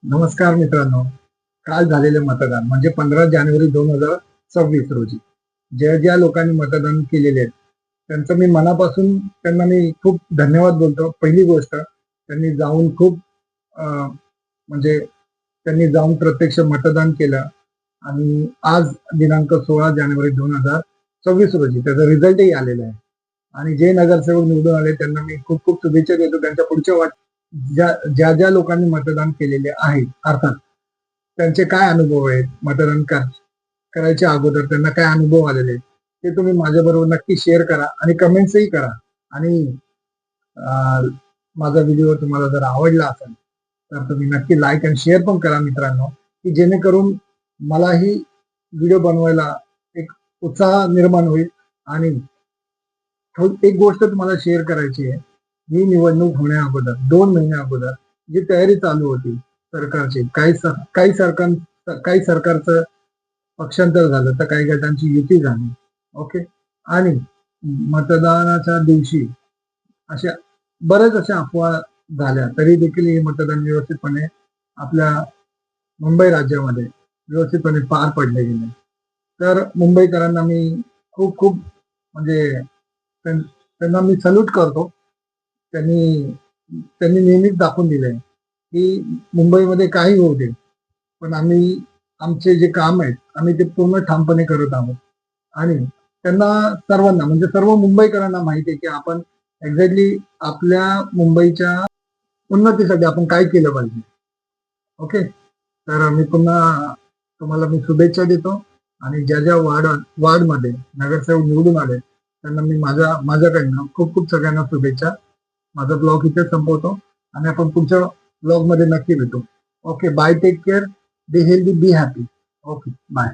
नमस्कार मित्रांनो. काल झालेले मतदान म्हणजे 15 जानेवारी 2026 रोजी ज्या लोकांनी मतदान केलेले आहेत त्यांचं मी मनापासून त्यांना मी खूप धन्यवाद बोलतो. पहिली गोष्ट त्यांनी जाऊन खूप म्हणजे त्यांनी जाऊन प्रत्यक्ष मतदान केलं आणि आज दिनांक 16 जानेवारी 2026 रोजी त्याचा रिझल्टही आलेला आहे. आणि जे नगरसेवक निवडून आले त्यांना मी खूप खूप शुभेच्छा देतो. त्यांच्या पुढच्या ज्या ज्या ज्या लोकांनी मतदान केलेले आहे अर्थात त्यांचे काय अनुभव आहेत, मतदान करायच्या अगोदर त्यांना काय अनुभव आलेले आहेत ते तुम्ही माझ्याबरोबर नक्की शेअर करा आणि कमेंट्सही करा. आणि माझा व्हिडिओ तुम्हाला जर आवडला असेल तर तुम्ही नक्की लाईक आणि शेअर पण करा मित्रांनो, की जेणेकरून मलाही व्हिडिओ बनवायला एक उत्साह निर्माण होईल. आणि एक गोष्ट तुम्हाला शेअर करायची आहे. ही निवडणूक होण्या अगोदर 2 महिन्या अगोदर जी तयारी चालू होती सरकारची, काही सरकारचं पक्षांतर झालं तर काही गटांची युती झाली. ओके. आणि मतदानाच्या दिवशी अशा बऱ्याच अशा अफवा झाल्या तरी देखील हे मतदान व्यवस्थितपणे आपल्या मुंबई राज्यामध्ये व्यवस्थितपणे पार पडले गेले. तर मुंबईकरांना मी खूप खूप म्हणजे त्यांना मी सल्यूट करतो. त्यांनी त्यांनी नेहमीच दाखवून दिलंय की मुंबईमध्ये काही होऊ दे पण आम्ही आमचे जे काम आहेत आम्ही ते पूर्ण ठामपणे करत आहोत. आणि त्यांना सर्वांना म्हणजे सर्व मुंबईकरांना माहिती आहे की आपण एक्झॅक्टली आपल्या मुंबईच्या उन्नतीसाठी आपण काय केलं पाहिजे. ओके. तर मी पुन्हा तुम्हाला मी शुभेच्छा देतो. आणि ज्या वार्डमध्ये नगरसेवक निवडून आले त्यांना मी माझ्याकडनं खूप खूप सगळ्यांना शुभेच्छा. माझा ब्लॉग इथे संपवतो आणि आपण पुढच्या ब्लॉग मध्ये नक्की भेटू. Okay. Bye. Take care. Be healthy. Be happy. Okay. Bye.